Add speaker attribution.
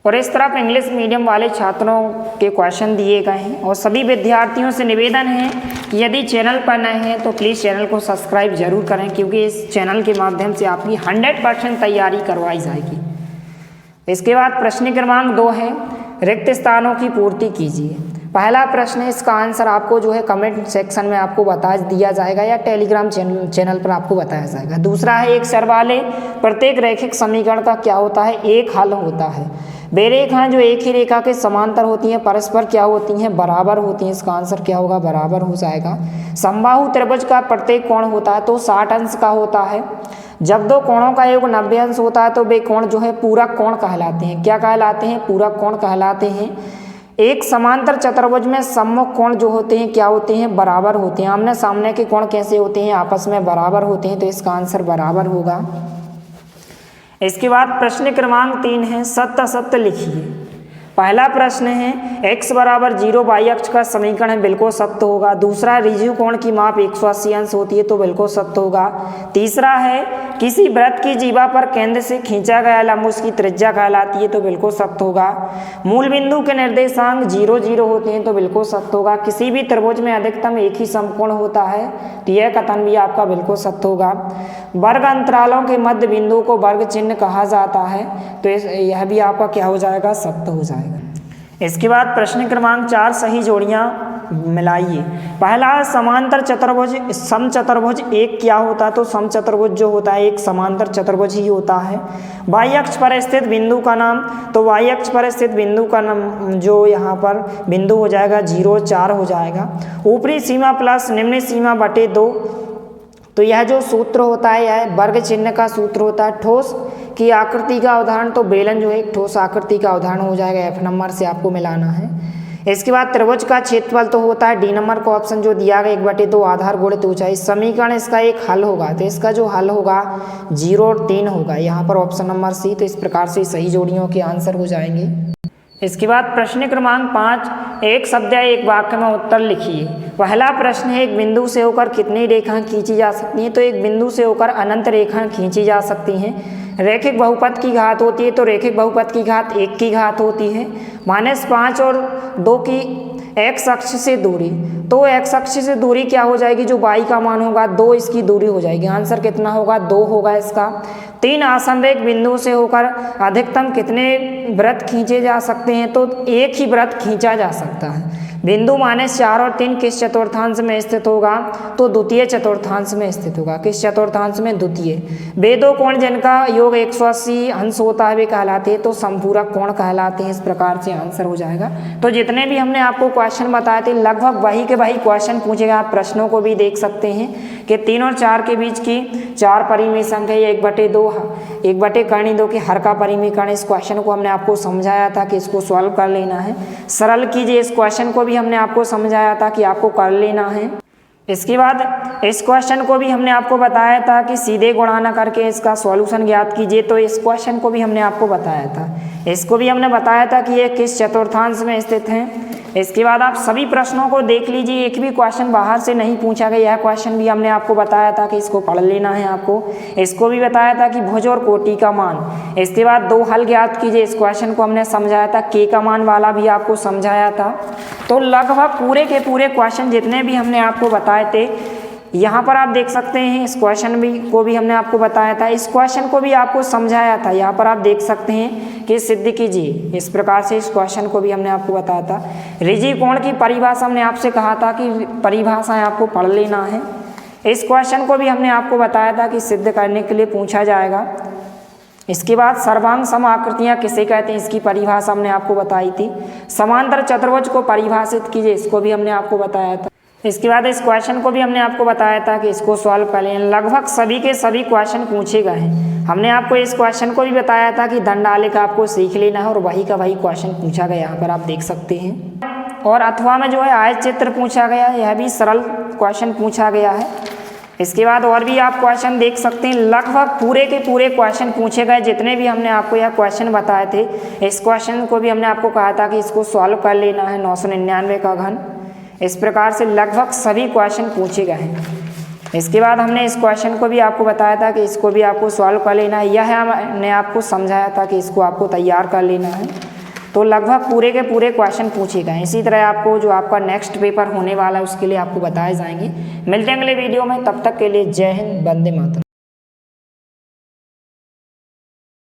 Speaker 1: और इस तरफ इंग्लिश मीडियम वाले छात्रों के क्वेश्चन दिए गए हैं। और सभी विद्यार्थियों से निवेदन है कि यदि चैनल पर नए हैं तो प्लीज़ चैनल को सब्सक्राइब जरूर करें, क्योंकि इस चैनल के माध्यम से आपकी 100% तैयारी करवाई जाएगी। इसके बाद प्रश्न क्रमांक 2 है, रिक्त स्थानों की पूर्ति कीजिए। पहला प्रश्न है, इसका आंसर आपको जो है कमेंट सेक्शन में आपको बता दिया जाएगा या टेलीग्राम चैनल पर आपको बताया जाएगा। दूसरा है, एक चर वाले प्रत्येक रैखिक समीकरण का क्या होता है, एक हल होता है। वे रेखाएं जो एक ही रेखा के समांतर होती हैं परस्पर क्या होती हैं, बराबर होती हैं। इसका आंसर क्या होगा, बराबर हो जाएगा। समबाहु त्रिभुज का प्रत्येक कोण होता है तो 60 अंश का होता है। जब दो कोणों का योग 90 अंश होता है तो वे कोण जो है पूरक कोण कहलाते हैं। क्या कहलाते हैं, पूरक कोण कहलाते हैं। एक समांतर चतुर्भुज में सम्मुख कोण जो होते हैं क्या होते हैं, बराबर होते हैं। आमने सामने के कोण कैसे होते हैं, आपस में बराबर होते हैं, तो इसका आंसर बराबर होगा। इसके बाद प्रश्न क्रमांक 3 है, सत्य असत्य लिखिए। पहला प्रश्न है, x बराबर 0 y अक्ष का समीकरण है, बिल्कुल सत्य होगा। दूसरा, रिजियु कोण की माप 180 अंश होती है, तो बिल्कुल सत्य होगा। तीसरा है, किसी वृत्त की जीवा पर केंद्र से खींचा गया लंब उसकी त्रिज्या कहलाती है, तो बिल्कुल सत्य होगा। मूल बिंदु के निर्देशांक 0 0 होते हैं, तो बिल्कुल सत्य होगा। किसी भी त्रिभुज में अधिकतम एक ही समकोण होता है, तो यह कथन भी आपका बिल्कुल सत्य होगा। वर्ग अंतरालों के मध्य बिंदु को वर्ग चिन्ह कहा जाता है, तो यह भी आपका क्या हो जाएगा, सत्य हो जाएगा। इसके बाद प्रश्न क्रमांक 4, सही जोड़ियां मिलाइए। पहला, समांतर चतुर्भुज समचतुर्भुज एक क्या होता है, तो समचतुर्भुज जो होता है एक समांतर चतुर्भुज ही होता है। y अक्ष पर स्थित बिंदु का नाम, तो y अक्ष पर स्थित बिंदु का नाम जो यहाँ पर बिंदु हो जाएगा 0 4 हो जाएगा। ऊपरी सीमा प्लस निम्न सीमा बटे 2, तो यह जो सूत्र होता है यह वर्ग चिन्ह का सूत्र होता है। ठोस की आकृति का उदाहरण, तो बेलन जो है एक ठोस आकृति का उदाहरण हो जाएगा। F नंबर से आपको मिलाना है। इसके बाद त्रिभुज का क्षेत्रफल तो होता है D नंबर का ऑप्शन जो दिया गया 1/2 आधार गुणित ऊंचाई। समीकरण इसका एक हल होगा, तो इसका जो हल होगा 0 और 3 होगा, यहाँ पर ऑप्शन नंबर C। तो इस प्रकार से सही जोड़ियों के आंसर हो जाएंगे। इसके बाद प्रश्न क्रमांक 5, एक शब्द या एक वाक्य में उत्तर लिखिए। पहला प्रश्न है, एक बिंदु से होकर कितनी रेखाएं खींची जा सकती हैं, तो एक बिंदु से होकर अनंत रेखाएं खींची जा सकती हैं। रैखिक बहुपद की घात होती है, तो रैखिक बहुपद की घात 1 की घात होती है। -5 और 2 की x अक्ष से दूरी, तो x अक्ष से दूरी क्या हो जाएगी, जो y का मान होगा 2 इसकी दूरी हो जाएगी। आंसर कितना होगा, 2 होगा इसका। 3, आसनरेख बिंदु से होकर अधिकतम कितने वृत्त खींचे जा सकते हैं, तो एक ही वृत्त खींचा जा सकता है। बिंदु -4 और 3 किस चतुर्थांश में स्थित होगा, तो द्वितीय चतुर्थांश में स्थित होगा। किस चतुर्थांश में, द्वितीय। वे दो कोण जिनका योग 180 अंश होता है वे कहलाते हैं, तो समपूरक कोण कहलाते हैं। इस प्रकार से आंसर हो जाएगा। तो जितने भी हमने आपको क्वेश्चन बताए थे लगभग वही के वही क्वेश्चन पूछेगा। आप प्रश्नों को भी देख सकते हैं कि 3 और 4 के बीच की 4 परिमेय संख्या 1/2 1/2 के हर का परिमेयकरण। इस क्वेश्चन को हमने आपको समझाया था कि इसको सॉल्व कर लेना है। सरल कीजिए, इस क्वेश्चन को भी हमने आपको समझाया था कि आपको कर लेना है। इसके बाद इस क्वेश्चन को भी हमने आपको बताया था कि सीधे गुणा न करके इसका सॉल्यूशन ज्ञात कीजिए, तो इस क्वेश्चन को भी हमने आपको बताया था। इसको भी हमने बताया था कि ये किस चतुर्थांश में स्थित है। इसके बाद आप सभी प्रश्नों को देख लीजिए, एक भी क्वेश्चन बाहर से नहीं पूछा गया। यह क्वेश्चन भी हमने आपको बताया था कि इसको पढ़ लेना है आपको। इसको भी बताया था कि भुज और कोटि का मान। इसके बाद 2 हल ज्ञात कीजिए, इस क्वेश्चन को हमने समझाया था। के का मान वाला भी आपको समझाया था। तो लगभग पूरे के पूरे क्वेश्चन जितने भी हमने आपको बताए थे यहाँ पर आप देख सकते हैं। इस क्वेश्चन को भी हमने आपको बताया था, इस क्वेश्चन को भी आपको समझाया था। यहाँ पर आप देख सकते हैं कि सिद्ध कीजिए। इस प्रकार से इस क्वेश्चन को भी हमने आपको बताया था। रिजियु कोण की परिभाषा हमने आपसे कहा था कि परिभाषाएं आपको पढ़ लेना है। इस क्वेश्चन को भी हमने आपको बताया था कि सिद्ध करने के लिए पूछा जाएगा। इसके बाद सर्वांग सम आकृतियाँ किसे कहते हैं, इसकी परिभाषा हमने आपको बताई थी। समांतर चतुर्भुज को परिभाषित कीजिए, इसको भी हमने आपको बताया था। इसके बाद इस क्वेश्चन को भी हमने आपको बताया था कि इसको सॉल्व कर लें। लगभग सभी के सभी क्वेश्चन पूछे गए हैं। हमने आपको इस क्वेश्चन को भी बताया था कि धन डाले का आपको सीख लेना है और वही का वही क्वेश्चन पूछा गया। यहाँ पर आप देख सकते हैं। और अथवा में जो है आयत चित्र पूछा गया, यह भी सरल क्वेश्चन पूछा गया है। इसके बाद और भी आप क्वेश्चन देख सकते हैं। लगभग पूरे के पूरे क्वेश्चन पूछे गए, जितने भी हमने आपको यह क्वेश्चन बताए थे। इस क्वेश्चन को भी हमने आपको कहा था कि इसको सॉल्व कर लेना है, 999 का घन। इस प्रकार से लगभग सभी क्वेश्चन पूछे गए हैं। इसके बाद हमने इस क्वेश्चन को भी आपको बताया था कि इसको भी आपको सॉल्व कर लेना है। यह हमने आपको समझाया था कि इसको आपको तैयार कर लेना है। तो लगभग पूरे के पूरे क्वेश्चन पूछे गए। इसी तरह आपको जो आपका नेक्स्ट पेपर होने वाला है उसके लिए आपको बताए जाएंगे। मिलते हैं अगले वीडियो में, तब तक के लिए जय हिंद, वंदे मातरम।